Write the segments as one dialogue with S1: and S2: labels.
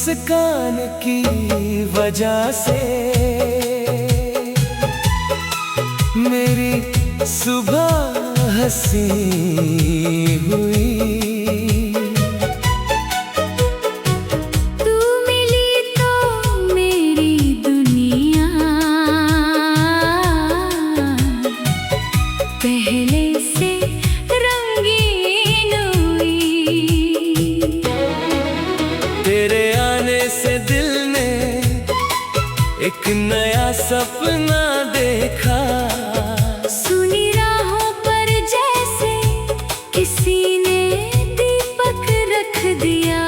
S1: मुस्कान की वजह से मेरी सुबह हंसी हुई।
S2: तू मिली तो मेरी दुनिया पहले से रंगीन हुई।
S1: तेरे आने से दिल ने एक नया सपना देखा।
S2: सुनी राहों पर जैसे किसी ने दीपक रख दिया।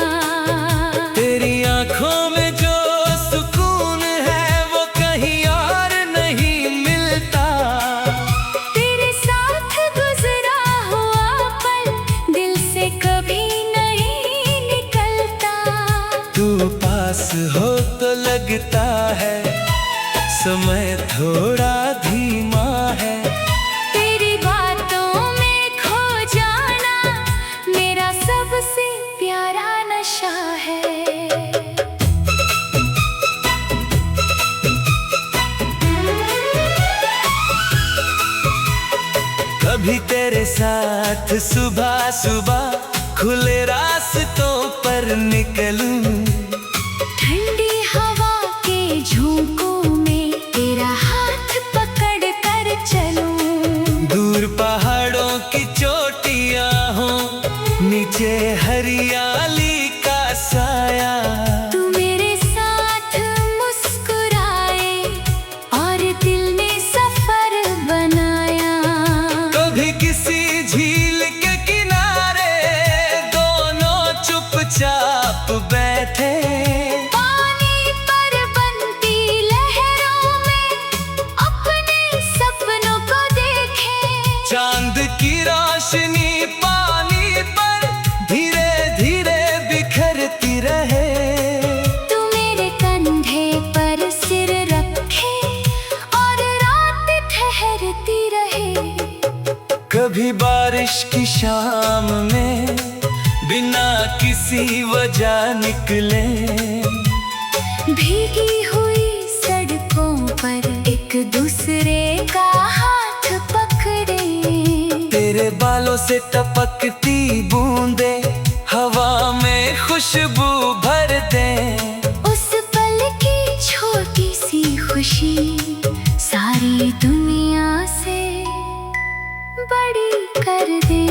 S1: तेरी आंखों में जो सुकून है वो कहीं और नहीं मिलता।
S2: तेरे साथ गुजरा हुआ पल दिल से कभी नहीं निकलता।
S1: तू पास हो तो लगता है समय थोड़ा धीमा है।
S2: तेरी बातों में खो जाना मेरा सबसे प्यारा नशा है।
S1: कभी तेरे साथ सुबह सुबह खुले रास्तों पर निकलूं।
S2: ठंडी हवा के झोंकों में तेरा हाथ पकड़ कर चलूं।
S1: दूर पहाड़ों की चोटियां हो, नीचे हरियाली का साया।
S2: तू मेरे साथ मुस्कुराए और दिल ने सफर बनाया।
S1: कभी किसी झील के किनारे दोनों चुपचाप बैठे।
S2: पानी पर बनती लहरों में अपने सपनों को देखे।
S1: चांद की रोशनी पानी पर धीरे धीरे बिखरती रहे।
S2: तू मेरे कंधे पर सिर रखे और रात ठहरती रहे।
S1: कभी बारिश की शाम में बिना किसी वजह निकले।
S2: भीगी हुई सड़कों पर एक दूसरे का हाथ पकड़े।
S1: तेरे बालों से टपकती बूंदे हवा में खुशबू भर दे।
S2: उस पल की छोटी सी खुशी सारी दुनिया से बड़ी कर दे।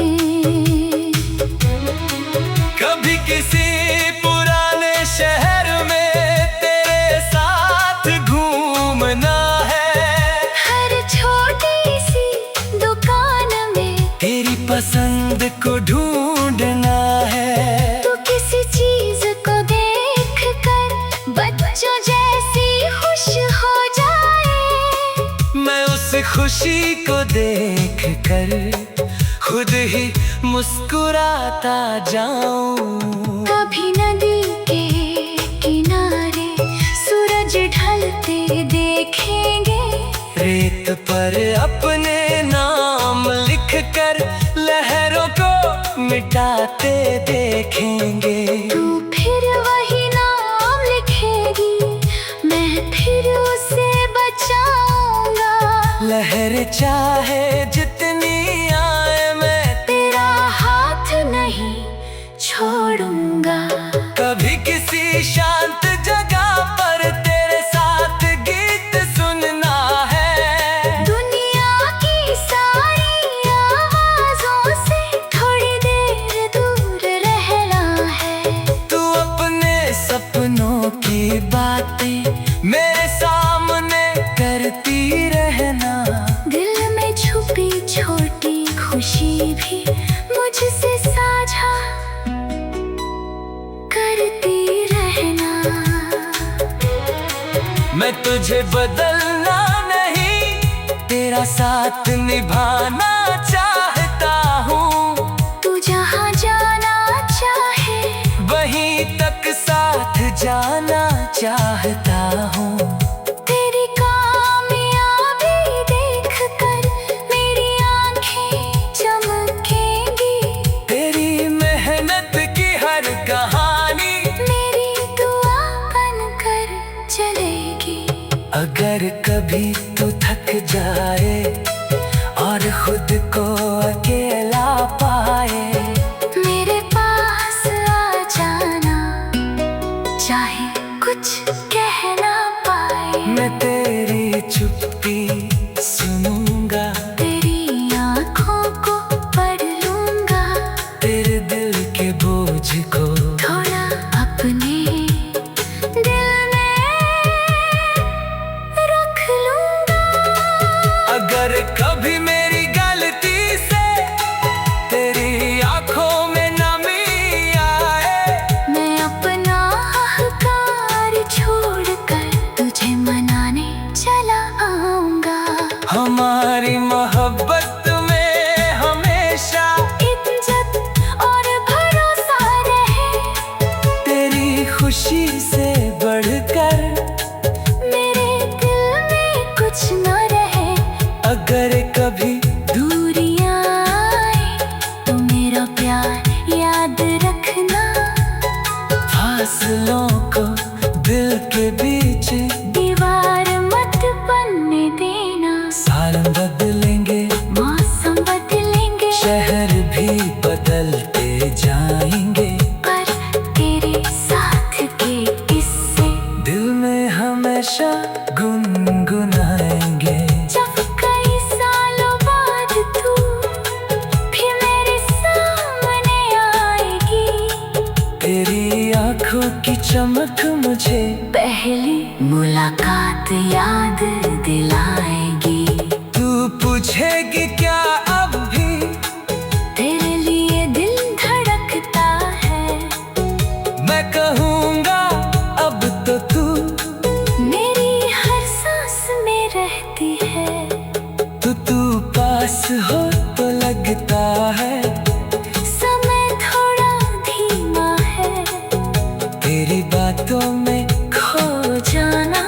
S1: कभी किसी पुराने शहर में तेरे साथ घूमना है।
S2: हर छोटी सी दुकान में
S1: तेरी पसंद को ढूंढना है।
S2: तो किसी चीज को देख कर बच्चों जैसी खुश हो जाए।
S1: मैं उस खुशी को देख कर खुद ही मुस्कुराता जाऊं।
S2: कभी नदी के किनारे सूरज ढलते देखेंगे।
S1: रेत पर अपने नाम लिख कर लहरों को मिटाते देखेंगे।
S2: तू फिर वही नाम लिखेगी, मैं फिर उसे बचाऊंगा।
S1: लहर चाहे जितनी आए मैं
S2: तेरा हाथ नहीं छोड़ूंगा।
S1: कभी किसी शांत जगह पर तेरे साथ गीत सुनना है।
S2: दुनिया की सारी आवाज़ों से थोड़ी देर दूर रहना है।
S1: तू अपने सपनों की बातें मेरे सामने करती रहना।
S2: दिल में छुपी छोटी खुशी भी मुझसे साझा करती रहना।
S1: मैं तुझे बदलना नहीं, तेरा साथ निभाना चाहता हूँ।
S2: तू जहाँ जाना चाहे
S1: वहीं तक साथ जाना चाहता हूँ।
S2: तेरी कामयाबी देख कर मेरी आंखें चमकेंगी।
S1: तेरी मेहनत की हर कहानी
S2: मेरी दुआ
S1: खुद को अकेला पाए।
S2: मेरे पास आ जाना, चाहे कुछ कह ना पाए।
S1: मैं तेरी चुप्पी सुनूंगा,
S2: तेरी आँखों को पढ़ लूंगा,
S1: तेरे दिल के बोझ को
S2: थोड़ा अपने दिल में रख लूंगा।
S1: अगर कभी मेरी गलती से तेरी आंखों में नमी आए,
S2: मैं अपना अहंकार छोड़कर तुझे मनाने चला आऊंगा।
S1: हमारी मोहब्बत में हमेशा
S2: इज्जत और भरोसा रहे,
S1: तेरी खुशी से बढ़कर
S2: मेरे दिल में कुछ न रहे।
S1: अगर कभी
S2: दूरियां आए तो मेरा प्यार याद रखना।
S1: फासलों को दिल के बीच
S2: दीवार मत बनने देना।
S1: साल बदलेंगे,
S2: मौसम बदलेंगे,
S1: शहर भी बदलते जाएंगे,
S2: पर तेरे साथ के किस्से
S1: दिल में हमेशा गुनगुनाएंगे।
S2: जब कई सालों बाद तू फिर मेरे सामने आएगी,
S1: तेरी आंखों की चमक मुझे
S2: पहली मुलाकात याद दिलाएगी।
S1: तू पूछेगी क्या अब भी,
S2: तेरे लिए दिल धड़कता है।
S1: मैं कहूँगा अब तो तू
S2: मेरी हर सांस में रहती है।
S1: तू पास हो तो लगता है
S2: समय थोड़ा धीमा है,
S1: तेरी बातों में
S2: खो जाना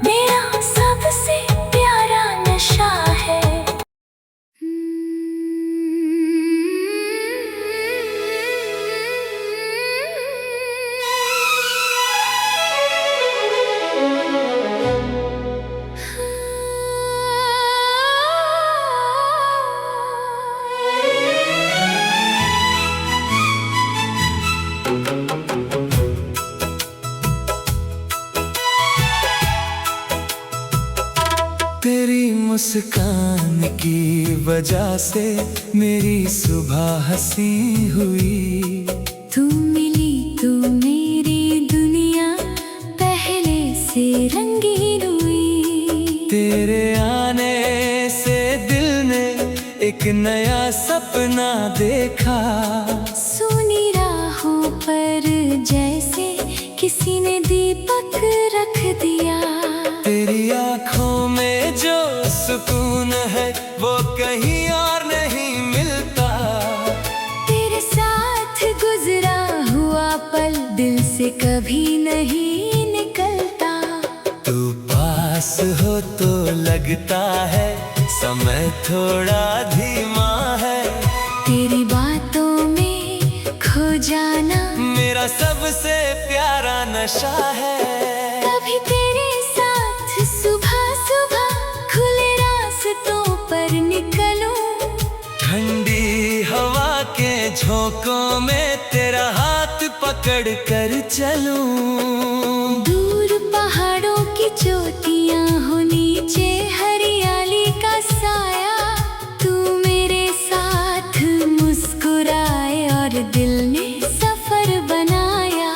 S2: मेरा सबसे प्यारा नशा है।
S1: तेरी मुस्कान की वजह से मेरी सुबह हंसी हुई।
S2: तू मिली तू मेरी दुनिया पहले से रंगीन हुई।
S1: तेरे आने से दिल ने एक नया सपना देखा।
S2: सुनी राहों पर जैसे किसी ने दीपक रख दिया।
S1: तेरी आंखों में जो सुकून है वो कहीं और नहीं मिलता।
S2: तेरे साथ गुजरा हुआ पल दिल से कभी नहीं निकलता।
S1: तू पास हो तो लगता है समय थोड़ा धीमा है।
S2: तेरी बातों में खो जाना
S1: मेरा सबसे प्यारा नशा है।
S2: कभी तेरे साथ सुबह सुबह खुले रास्तों पर निकलूं।
S1: ठंडी हवा के झोंकों में तेरा हाथ पकड़ कर चलूं।
S2: दूर पहाड़ों की चोटियां हो, नीचे हरियाली का साया। तू मेरे साथ मुस्कुराए और दिल ने सफर बनाया।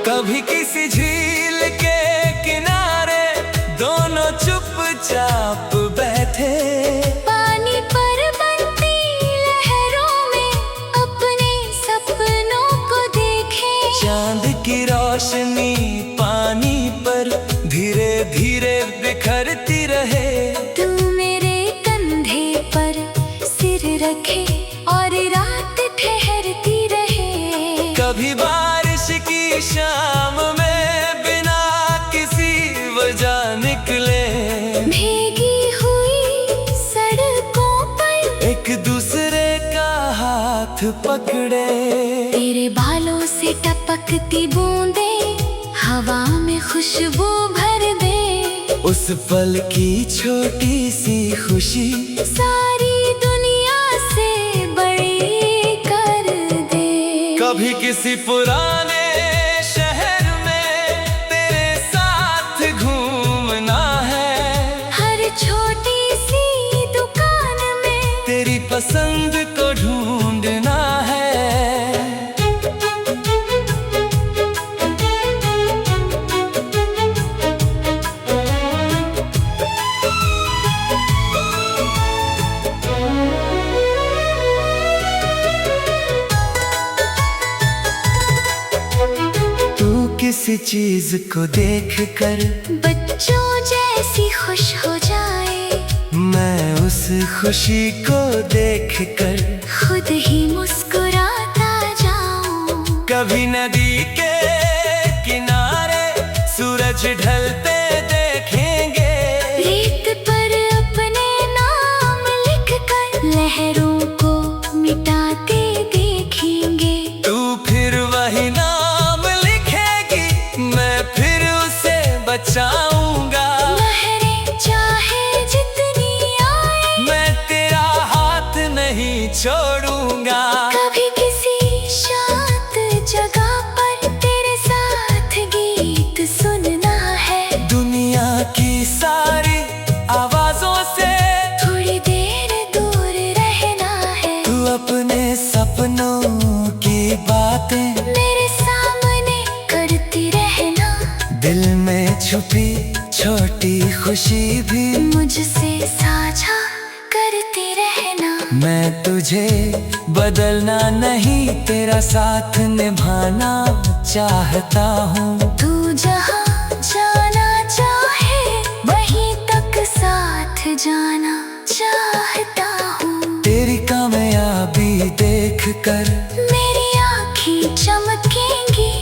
S1: कभी किसी झील के किनारे दोनों चुपचाप बैठे।
S2: पानी पर बनती लहरों में अपने सपनों को देखे।
S1: चांद की रोशनी पानी पर धीरे धीरे बिखरती रहे।
S2: तू मेरे कंधे पर सिर रखे और रात ठहरती रहे।
S1: कभी बारिश की शाम में बिना किसी वजह निकले।
S2: भीगी हुई सड़कों पर
S1: एक दूसरे का हाथ पकड़े।
S2: तेरे बालों से टपकती बूंदें हवा में खुशबू भर दे।
S1: उस पल की छोटी सी खुशी
S2: सारी दुनिया से बड़ी कर दे।
S1: कभी किसी पुराने शहर में तेरे साथ घूमना है।
S2: हर छोटी सी दुकान में
S1: तेरी पसंद को ढूंढना है। किसी चीज को देख कर
S2: बच्चों जैसी खुश हो जाए।
S1: मैं उस खुशी को देख कर
S2: खुद ही मुस्कुराता जाऊं।
S1: कभी नदी के किनारे सूरज ढलते देखेंगे।
S2: रेत पर अपने नाम लिखकर लहरों को मिटाते देखेंगे।
S1: तू फिर वही नाम बचाऊंगा।
S2: लहरें चाहे जितनी आए
S1: मैं तेरा हाथ नहीं छोड़ूंगा।
S2: कभी किसी शांत जगह पर तेरे साथ गीत सुनना है।
S1: दुनिया की सारी आवाजों से
S2: थोड़ी देर दूर रहना है।
S1: तू अपने सपनों की बातें
S2: मेरे सामने करती रहना।
S1: दिल में छुपी छोटी खुशी भी
S2: मुझसे साझा करती रहना।
S1: मैं तुझे बदलना नहीं तेरा साथ निभाना चाहता हूँ।
S2: तू जहाँ जाना चाहे वहीं तक साथ जाना चाहता हूँ।
S1: तेरी कामयाबी देख कर
S2: मेरी आँखें चमकेंगी।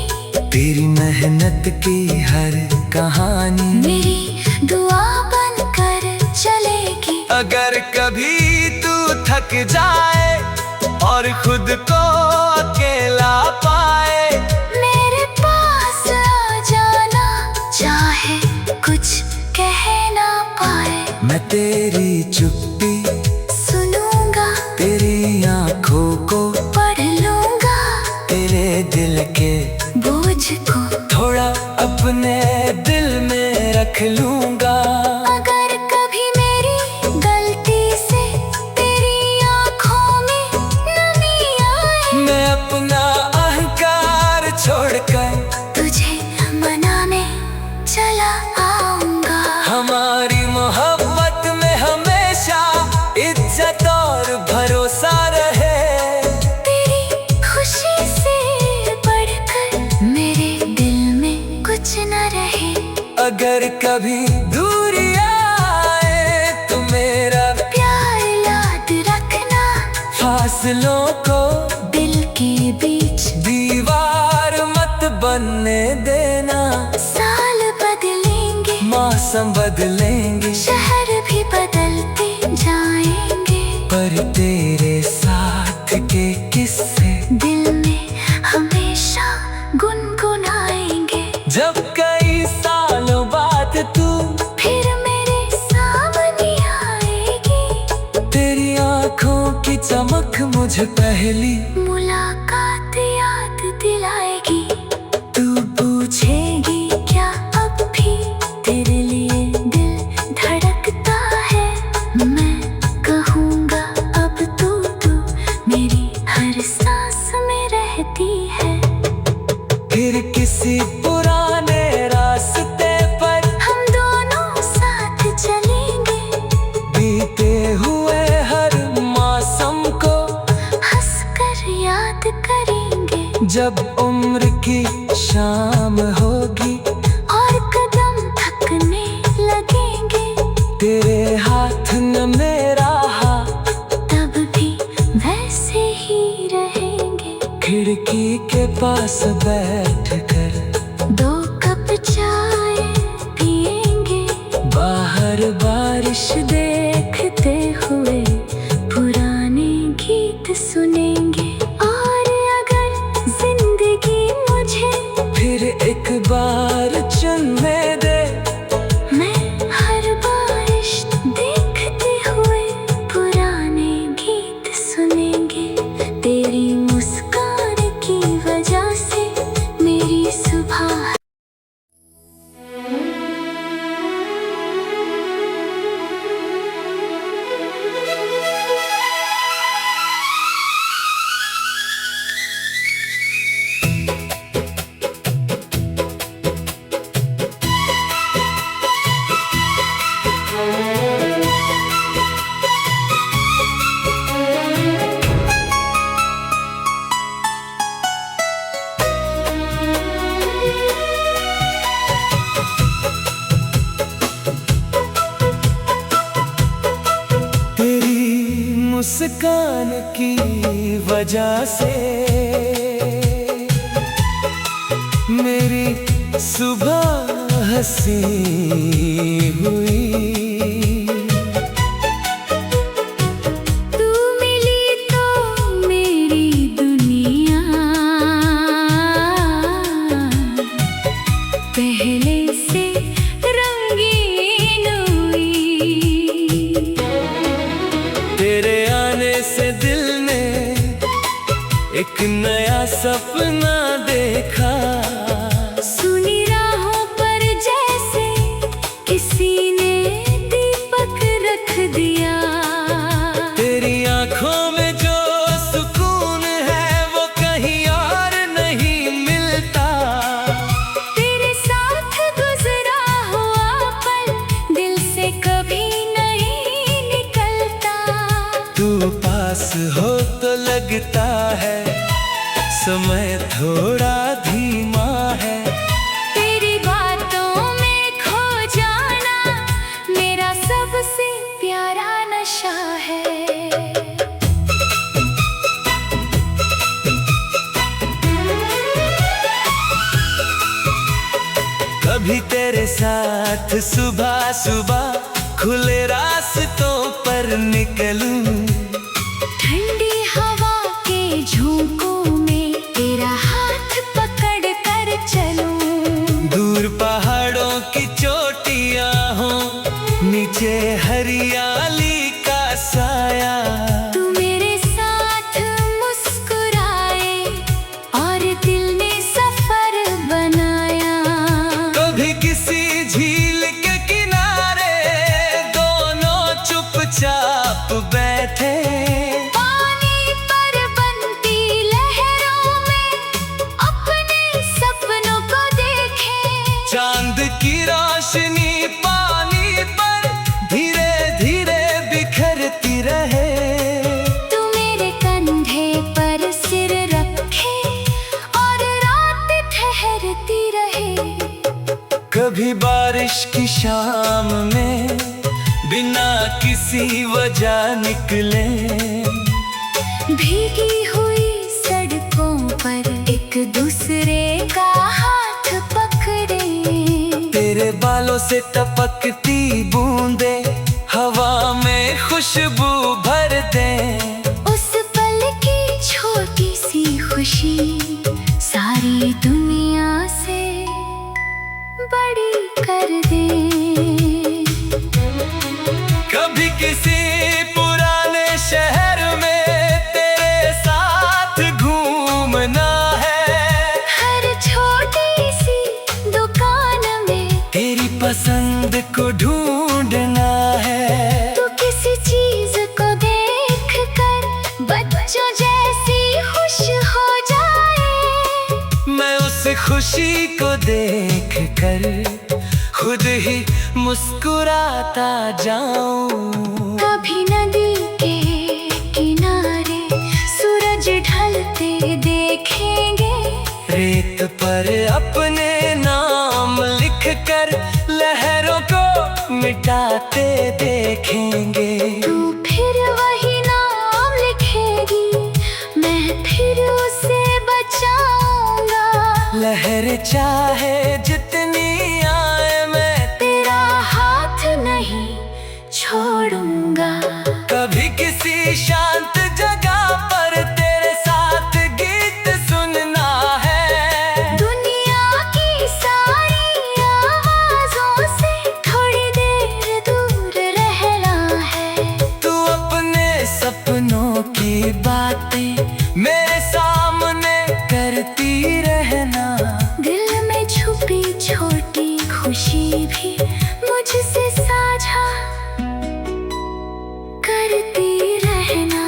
S1: तेरी मेहनत की हर कहानी
S2: मेरी दुआ बनकर चलेगी।
S1: अगर कभी तू थक जाए और खुद को अकेला पाए,
S2: मेरे पास आ जाना चाहे कुछ कह ना पाए।
S1: मैं तेरी चुप्पी
S2: सुनूंगा।
S1: तेरी आंखों को
S2: पढ़ लूंगा।
S1: तेरे दिल के
S2: बोझ को
S1: थोड़ा अपने दिल में रख लूंगा।
S2: अगर कभी मेरी गलती से तेरी आँखों में नमी आए,
S1: मैं अपना अहंकार छोड़कर
S2: तुझे मनाने चला आऊंगा।
S1: हमारी मोहब्बत में हमेशा इज्जत और भरोसा रहे।
S2: तेरी खुशी से बढ़कर मेरे दिल में कुछ न रहे।
S1: अगर कभी दूरी आए तो मेरा
S2: प्यार याद रखना।
S1: फासलों को
S2: दिल के बीच
S1: दीवार मत बनने देना।
S2: साल बदलेंगे,
S1: मौसम बदलेंगे,
S2: शहर भी बदलते जाएंगे,
S1: पर तेरे साथ के किस्से
S2: दिल में हमेशा गुनगुनाएंगे।
S1: जब कई सालों बाद तू
S2: फिर मेरे सामने आएगी।
S1: तेरी आंखों की चमक मुझे पहली
S2: मुलाकात याद दिलाएगी। तू पूछेगी क्या अब भी तेरे लिए दिल धड़कता है। मैं कहूँगा अब तू मेरी हर सांस में रहती है।
S1: फिर किसी पुराने रास्ते पर
S2: हम दोनों साथ चलेंगे।
S1: बीते हुए हर मौसम को
S2: हंसकर याद करेंगे।
S1: जब उम्र की शाम होगी
S2: और कदम थकने लगेंगे,
S1: तेरे हाथ न मेरा हाथ,
S2: तब भी वैसे ही रहेंगे।
S1: खिड़की के पास बैठ कर
S2: 2 कप चाय पिएंगे।
S1: बाहर बारिश
S2: देखते हुए पुराने गीत सुनेंगे। और अगर जिंदगी मुझे
S1: फिर मुस्कान की वजह से मेरी सुबह हंसी हुई।
S2: तू मिली तो मेरी दुनिया पहले से रंगीन हुई।
S1: तेरे आने से दिल ने एक नया सपना देखा।
S2: सुनी राहों पर जैसे किसी ने दीपक रख दिया।
S1: तेरी आंखों में जो सुकून है वो कहीं और नहीं मिलता।
S2: तेरे साथ गुजरा हुआ पल दिल से कभी नहीं निकलता।
S1: तू पास हो तो लगता है समय थोड़ा धीमा है।
S2: तेरी बातों में खो जाना मेरा सबसे प्यारा नशा है।
S1: कभी तेरे साथ सुबह सुबह खुले रास्तों पर निकलूं।
S2: ठंडी हवा के झोंकों में तेरा हाथ पकड़ कर चलूं।
S1: दूर पहाड़ों की चोटियां हो, नीचे हरियाली का साया।
S2: तू मेरे साथ मुस्कुराए और दिल ने सफर बनाया।
S1: कभी किसी झील के किनारे दोनों चुपचाप बैठे।
S2: पानी पर बनती लहरों में अपने सपनों को देखे।
S1: चांद की रोशनी पानी पर धीरे धीरे बिखरती रहे।
S2: तू मेरे कंधे पर सिर रखे और रात ठहरती रहे।
S1: कभी बारिश की शाम में बिना किसी वजह निकले।
S2: भीगी हुई सड़कों पर एक दूसरे का हाथ पकड़े।
S1: तेरे बालों से टपकती बूंदे हवा में खुशबू भर दे।
S2: उस पल की छोटी सी खुशी सारी दुनिया से बड़ी कर दे।
S1: कभी किसी पुराने शहर में तेरे साथ घूमना है।
S2: हर छोटी सी दुकान में
S1: तेरी पसंद को ढूंढना है।
S2: तू किसी चीज को देख कर बच्चों जैसी खुश हो जाए।
S1: मैं उस खुशी को देख कर खुद ही मुस्कुराता जाऊं।
S2: कभी नदी के किनारे सूरज ढलते देखेंगे।
S1: रेत पर अपने नाम लिख कर लहरों को मिटाते देखेंगे।
S2: तू फिर वही नाम लिखेगी, मैं फिर उसे बचाऊंगा।
S1: लहर चाहे जितनी आए मैं
S2: तेरा हाथ नहीं छोड़ूंगा।
S1: कभी किसी शांत जगह पर तेरे साथ गीत सुनना है।
S2: दुनिया की सारी आवाज़ों से थोड़ी देर दूर रहना है।
S1: तू अपने सपनों की बातें मेरे सामने करती रहना।
S2: दिल में छुपी छोटी खुशी भी मुझसे साझा करती रहना।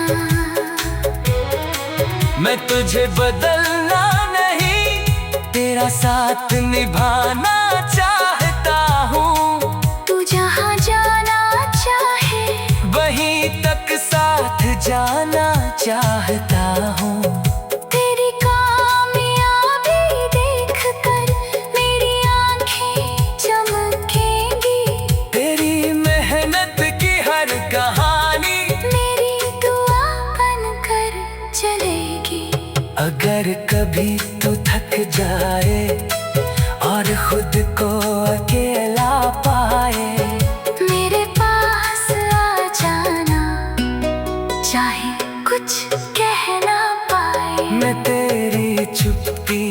S1: मैं तुझे बदलना नहीं, तेरा साथ निभाना चाहता हूँ।
S2: तू जहाँ जाना चाहे
S1: वहीं तक साथ जाना चाहता हूँ।
S2: तेरी कामयाबी देख कर मेरी आंखें चमकेंगी।
S1: तेरी मेहनत की हर कहानी
S2: मेरी दुआ
S1: जाए और खुद को अकेला पाए।
S2: मेरे पास आ जाना, चाहे कुछ कह ना पाए।
S1: मैं तेरी चुप्पी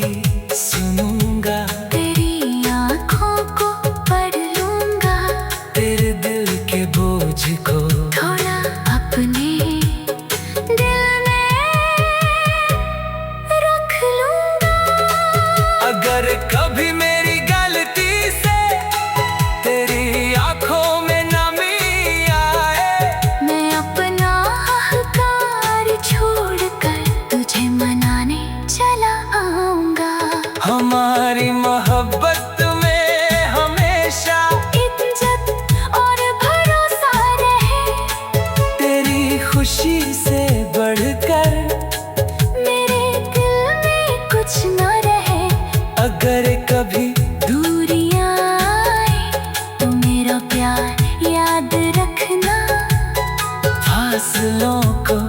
S1: सुनूंगा,
S2: तेरी आँखों को पढ़ लूंगा,
S1: तेरे दिल के बोझ को
S2: थोड़ा अपने दिल में रख लूंगा।
S1: अगर कभी मेरी गलती से तेरी आंखों में नमी आए,
S2: मैं अपना अहंकार छोड़कर तुझे मनाने चला आऊंगा।
S1: हमारी मोहब्बत में हमेशा
S2: इज्जत और भरोसा रहे,
S1: तेरी खुशी से बढ़कर
S2: मेरे दिल में कुछ न रहे।
S1: अगर कभी
S2: दूरियां आए तो मेरा प्यार याद रखना।
S1: फासलों को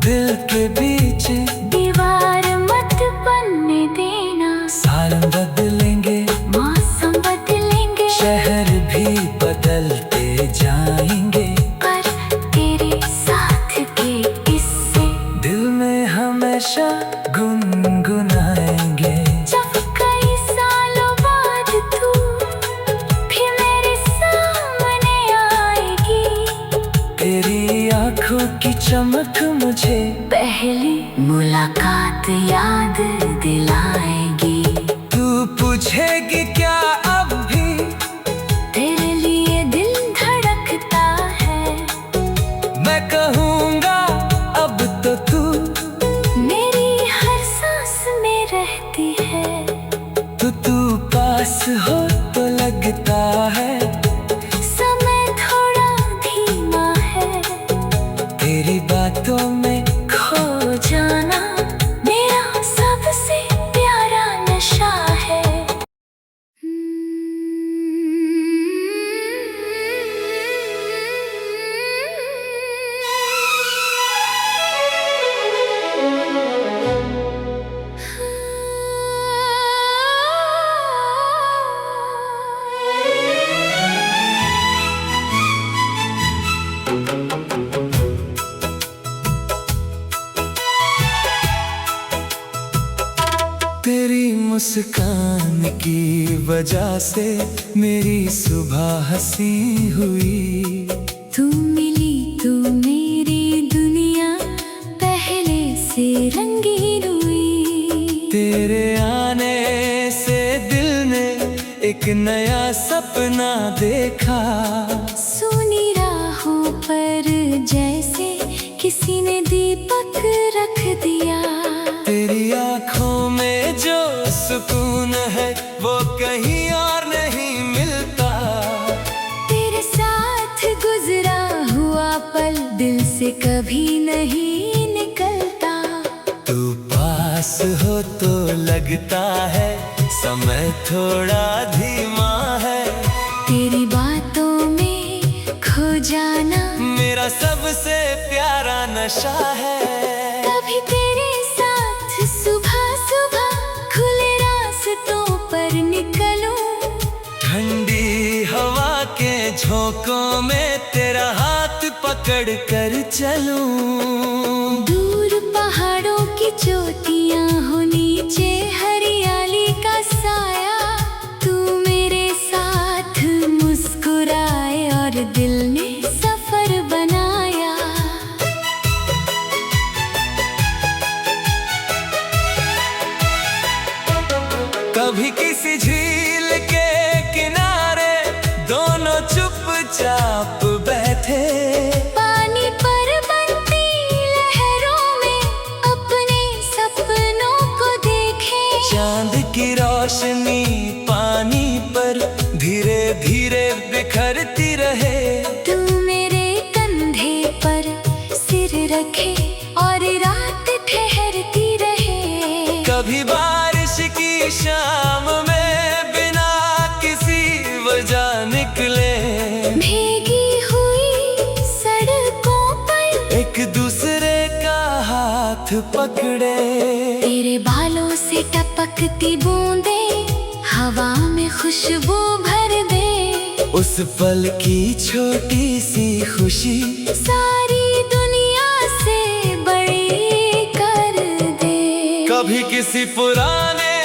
S1: दिल के बीच
S2: दीवार मत बनने देना।
S1: साल बदलेंगे,
S2: मौसम बदलेंगे,
S1: शहर भी बदलते जाएंगे,
S2: पर तेरे साथ के किस्से
S1: दिल में हमेशा गुनगुनाएंगे।
S2: जब कई सालों बाद तू फिर मेरे सामने आएगी,
S1: तेरी आंखों की चमक मुझे
S2: पहली मुलाकात याद दिलाएगी।
S1: तू पूछेगी क्या अब भी,
S2: तेरे लिए दिल धड़कता है।
S1: मैं कहूँगा अब तो तू
S2: मेरी हर सांस में रहती है।
S1: तू पास हो तो लगता है
S2: समय थोड़ा धीमा है,
S1: तेरी बातों में
S2: खो जाना मेरा सबसे प्यारा नशा है।
S1: तेरी मुस्कान की वजह से मेरी सुबह हंसी हुई।
S2: तू मिली तो मेरी दुनिया पहले से रंगीन हुई।
S1: तेरे आने से दिल ने एक नया सपना देखा।
S2: सुनी राहों पर जैसे किसी ने दीपक रख दिया।
S1: तेरी आंखों में जो सुकून है वो कहीं और नहीं मिलता।
S2: तेरे साथ गुजरा हुआ पल दिल से कभी नहीं निकलता।
S1: तू पास हो तो लगता है समय थोड़ा धीमा है।
S2: तेरी बातों में खो जाना
S1: मेरा सबसे प्यारा नशा है।
S2: कभी तेरे साथ सुबह सुबह खुले रास्तों पर निकलूं।
S1: ठंडी हवा के झोंकों में तेरा हाथ पकड़ कर चलूं।
S2: दूर पहाड़ों की चोटियां हो, नीचे हरियाली का साया। तू मेरे साथ मुस्कुराए और दिल ने सफर बनाया।
S1: कभी किसी झील के किनारे दोनों चुपचाप बैठे।
S2: पानी पर बनती लहरों में अपने सपनों को देखे।
S1: चांद की रोशनी पानी पर धीरे धीरे बिखरती रहे।
S2: तू मेरे कंधे पर सिर रखे और रात ठहरती रहे।
S1: कभी बारिश की शाम में बिना किसी वजह निकले।
S2: भीगी हुई सड़कों पर
S1: एक दूसरे का हाथ पकड़े।
S2: तेरे बालों से टप टपकती बूंदे हवा में खुशबू भर दे।
S1: उस पल की छोटी सी खुशी
S2: सारी दुनिया से बड़ी कर दे।
S1: कभी किसी पुराने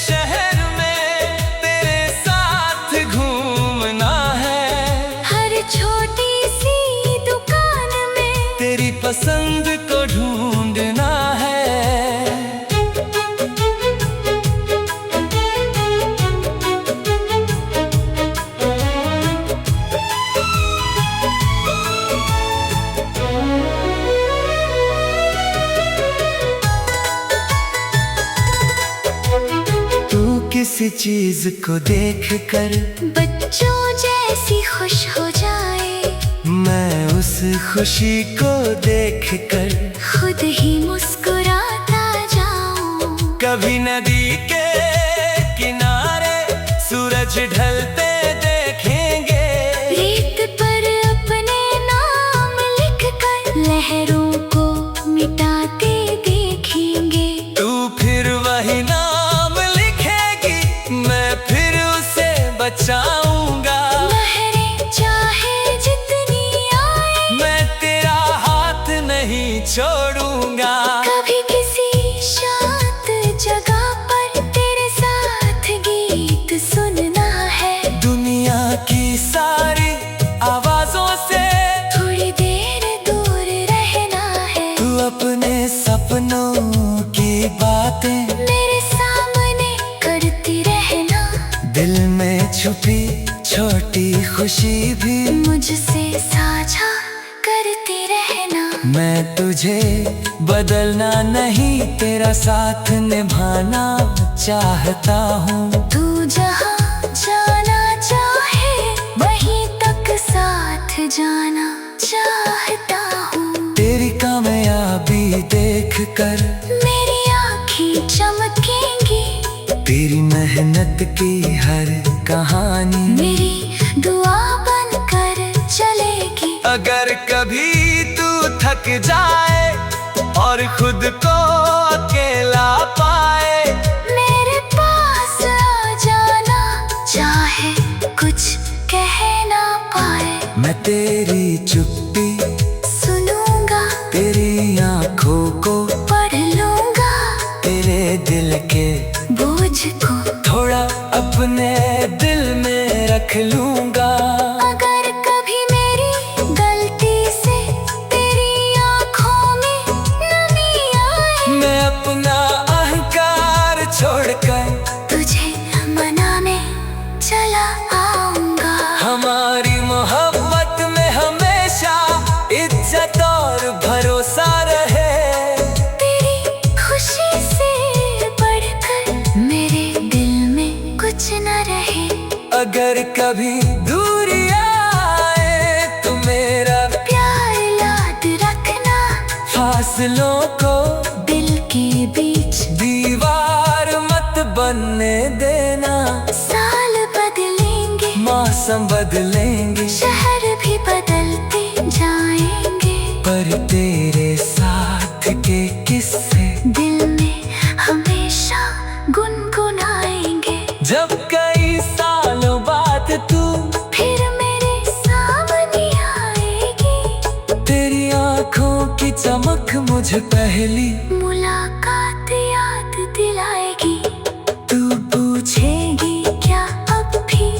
S1: शहर में तेरे साथ घूमना है।
S2: हर छोटी सी दुकान में
S1: तेरी पसंद को ढूंढना है। किसी चीज को देख कर
S2: बच्चों जैसी खुश हो जाए।
S1: मैं उस खुशी को देख कर
S2: खुद ही मुस्कुराता जाऊं।
S1: कभी नदी के किनारे सूरज ढलते देखेंगे।
S2: रेत पर अपने नाम लिखकर लहरों को मिटाते देखेंगे।
S1: तू फिर वही नाम बचाऊंगा।
S2: लहरें चाहे जितनी आए
S1: मैं तेरा हाथ नहीं छोड़ूंगा।
S2: कभी किसी शांत जगह पर तेरे साथ गीत सुनना है।
S1: दुनिया की सारी आवाजों से
S2: थोड़ी देर दूर रहना है।
S1: तू अपने सपनों की बातें
S2: मेरे सामने करती रहना।
S1: दिल में छुपी छोटी खुशी भी
S2: मुझसे साझा करती रहना।
S1: मैं तुझे बदलना नहीं तेरा साथ निभाना चाहता हूँ।
S2: तू जहाँ जाना चाहे वहीं तक साथ जाना चाहता हूँ।
S1: तेरी कामयाबी देख कर
S2: मेरी आँखें चमकेंगी।
S1: तेरी मेहनत की हर कहानी
S2: मेरी दुआ बनकर चलेगी।
S1: अगर कभी तू थक जाए और खुद को अकेला पाए,
S2: मेरे पास आ जाना चाहे कुछ कह ना पाए।
S1: मैं तेरी चुप्पी
S2: सुनूंगा।
S1: तेरी आंखों को
S2: पढ़ लूंगा।
S1: तेरे दिल के
S2: बोझ को
S1: थोड़ा अपने दिल में रख लूंगा।
S2: अगर कभी मेरी गलती से तेरी आँखों में नमी आए,
S1: मैं अपना अहंकार छोड़कर
S2: तुझे मनाने चला आऊंगा।
S1: हमारी मोहब्बत में हमेशा इज्जत और भरोसा रहे।
S2: तेरी खुशी से बढ़कर मेरे दिल में कुछ न रहे।
S1: अगर कभी दूरी आए तो मेरा
S2: प्यार याद रखना।
S1: फासलों को
S2: दिल के बीच
S1: दीवार मत बनने देना।
S2: साल बदलेंगे,
S1: मौसम बदलेंगे,
S2: शहर भी बदलते जाएंगे,
S1: पर तेरे साथ के किस्से
S2: दिल में हमेशा गुनगुनाएंगे।
S1: जब कई सालों बाद तू
S2: फिर मेरे सामने आएगी।
S1: तेरी आंखों की चमक मुझे पहली
S2: मुलाकात याद दिलाएगी। तू पूछेगी क्या अब भी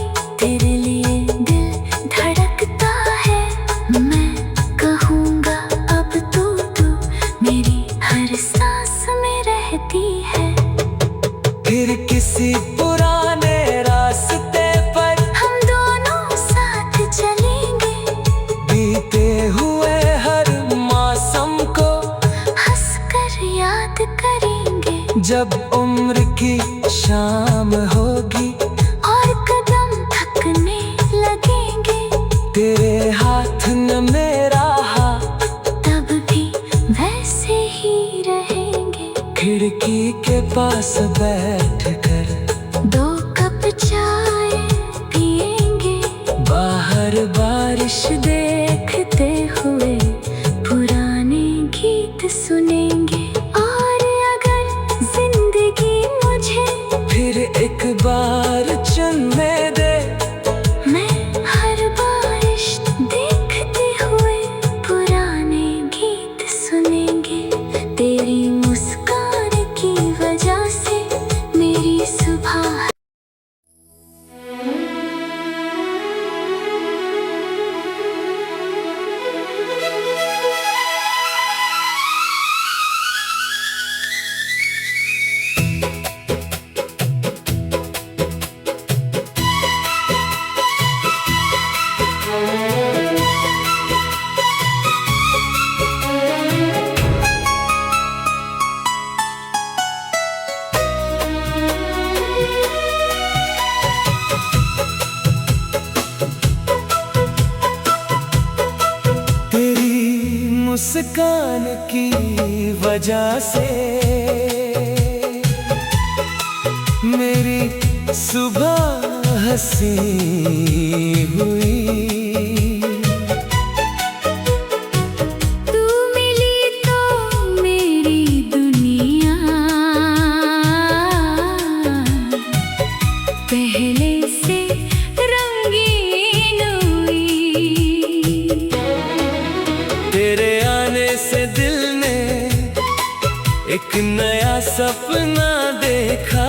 S2: तेरे लिए दिल धड़कता है। मैं कहूँगा अब तू मेरी हर सांस में रहती है।
S1: फिर किसी पुराने रास्ते पर
S2: हम दोनों साथ चलेंगे।
S1: बीते हुए हर मौसम को
S2: हंसकर याद करेंगे।
S1: जब उम्र की शाम होगी
S2: और कदम थकने लगेंगे,
S1: तेरे हाथ न मेरा हाथ
S2: तब भी वैसे ही रहेंगे।
S1: खिड़की के पास बैठ कर
S2: दो कप चाय पिएंगे।
S1: बाहर बारिश
S2: देखते हुए पुराने गीत सुनेंगे। और अगर जिंदगी मुझे
S1: मुस्कान की वजह से मेरी सुबह हंसी हुई।
S2: तू मिली तो मेरी दुनिया पहले से रंगीन हुई।
S1: तेरे आने से दिल ने एक नया सपना देखा।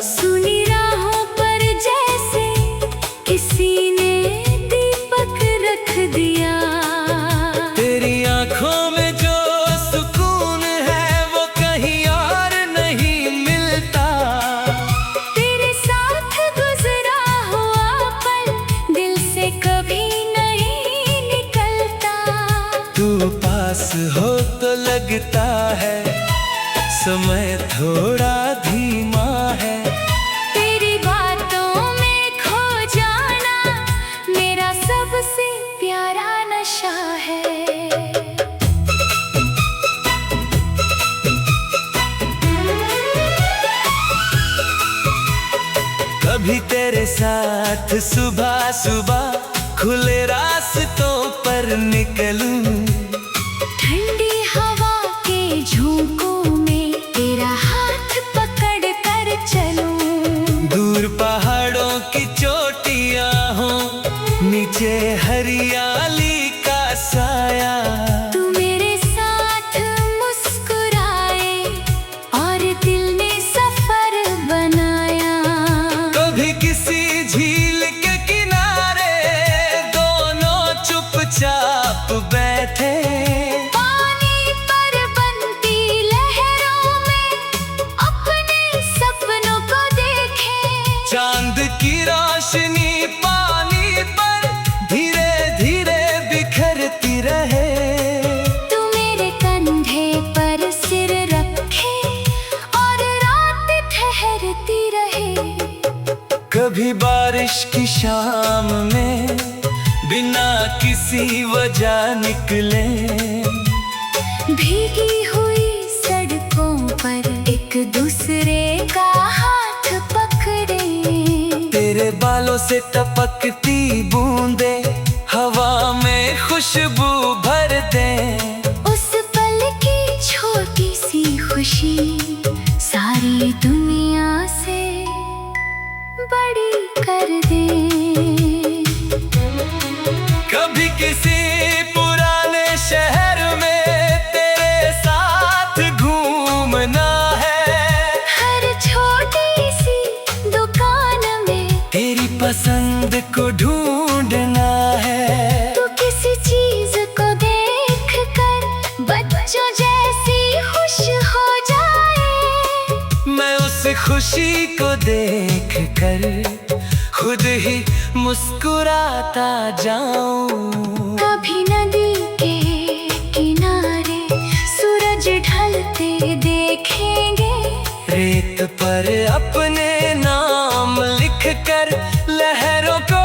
S2: सुनी राहों पर जैसे किसी ने दीपक रख दिया।
S1: तेरी आंखों में जो सुकून है वो कहीं और नहीं मिलता।
S2: तेरे साथ गुजरा हुआ पल दिल से कभी नहीं निकलता।
S1: तू पास हो तो लगता है समय थोड़ा धीमा है।
S2: तेरी बातों में खो जाना मेरा सबसे प्यारा नशा है।
S1: कभी तेरे साथ सुबह सुबह खुले रास्तों पर निकलूं।
S2: ठंडी हवा के झोंकों में तेरा हाथ पकड़ कर चलूं।
S1: दूर पहाड़ों की चोटियां हो, नीचे हरियाली का साया।
S2: तू मेरे साथ मुस्कुराए और दिल ने सफर बनाया।
S1: कभी किसी झील के किनारे दोनों चुपचाप बैठे।
S2: पानी पर बनती लहरों में अपने सपनों को देखे।
S1: चांद की रोशनी पानी पर धीरे धीरे बिखरती रहे।
S2: तू मेरे कंधे पर सिर रखे और रात ठहरती रहे।
S1: कभी बारिश की शाम में बिना किसी वजह निकले।
S2: भीगी हुई सड़कों पर एक दूसरे का हाथ पकड़े।
S1: तेरे बालों से टपकती बूंदे हवा में खुशबू भर दे।
S2: उस पल की छोटी सी खुशी सारी दुनिया से बड़ी कर दे।
S1: कभी किसी पुराने शहर में तेरे साथ घूमना है।
S2: हर छोटी सी दुकान में
S1: तेरी पसंद को ढूंढना है।
S2: तो किसी चीज को देख कर बच्चों जैसी खुश हो जाए।
S1: मैं उस खुशी को देख कर खुद ही मुस्कुराता जाऊं।
S2: कभी नदी के किनारे सूरज ढलते देखेंगे।
S1: रेत पर अपने नाम लिख कर लहरों को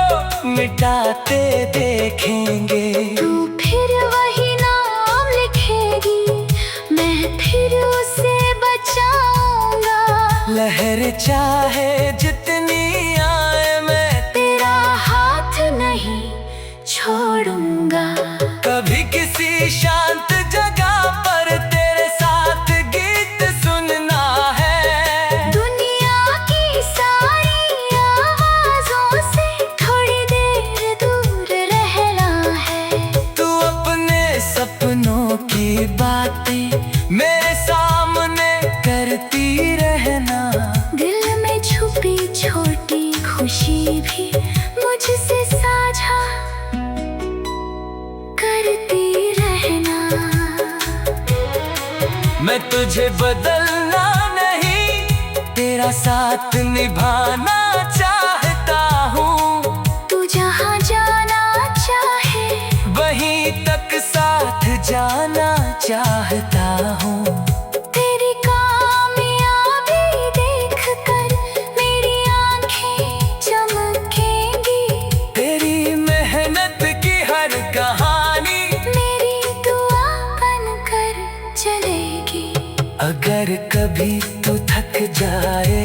S1: मिटाते देखेंगे।
S2: तू फिर वही नाम लिखेगी, मैं फिर उसे बचाऊंगा।
S1: लहर चाहे जितनी आए मैं
S2: तेरा हाथ नहीं छोड़ूंगा।
S1: कभी किसी शांत जगह पर तेरे साथ गीत सुनना है।
S2: दुनिया की सारी आवाज़ों से थोड़ी देर दूर रहना है।
S1: तू अपने सपनों की बातें मेरे सामने करती रहना।
S2: दिल में छुपी छोटी खुशी भी मुझसे साझा करती रहना।
S1: मैं तुझे बदलना नहीं, तेरा साथ निभाना चाहता हूँ।
S2: तू जहाँ जाना चाहे
S1: वहीं तक साथ जाना चाहता हूँ।
S2: तेरी कामयाबी देख कर मेरी आंखें चमकेंगी।
S1: तेरी मेहनत की हर कहानी
S2: मेरी दुआ
S1: कभी तू थक जाए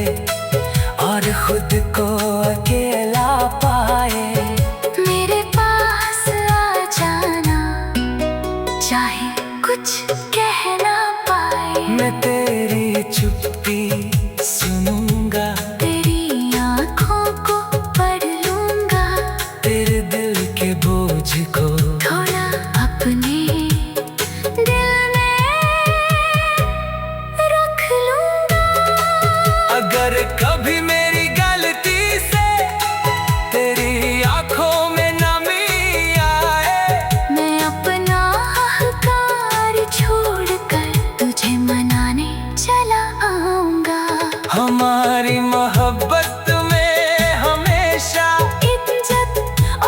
S1: और खुद को अकेला पाए,
S2: मेरे पास आ जाना, चाहे कुछ कह ना पाए।
S1: मैं तेरी चुप्पी सुनूंगा,
S2: तेरी आँखों को पढ़ लूंगा,
S1: तेरे दिल के बोझ को
S2: थोड़ा अपने दिल में रख लूंगा।
S1: अगर कभी मेरी गलती से तेरी आंखों में नमी आए,
S2: मैं अपना अहंकार छोड़कर तुझे मनाने चला आऊंगा।
S1: हमारी मोहब्बत में हमेशा
S2: इज्जत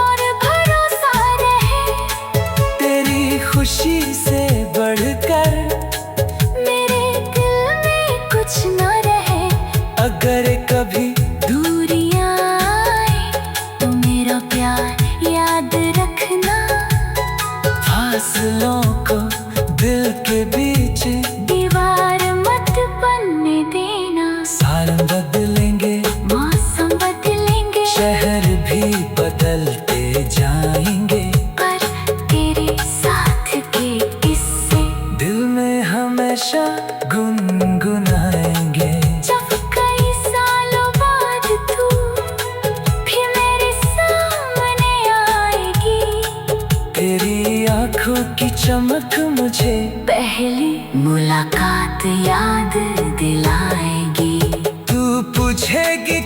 S2: और भरोसा रहे,
S1: तेरी खुशी से बढ़कर
S2: मेरे दिल में कुछ न रहे।
S1: अगर कभी
S2: दूरियां आए तो मेरा प्यार याद रखना,
S1: फासलों को दिल के बीच
S2: दीवार मत बनने देना।
S1: साल बदलेंगे,
S2: मौसम बदलेंगे,
S1: शहर भी बदलते जाएंगे,
S2: पर तेरे साथ के किस्से
S1: दिल में हमेशा गुनगुनाएंगे।
S2: जब कई सालों बाद तू भी मेरे सामने आएगी,
S1: तेरी आंखों की चमक मुझे
S2: पहली मुलाकात याद दिलाएगी।
S1: तू पूछेगी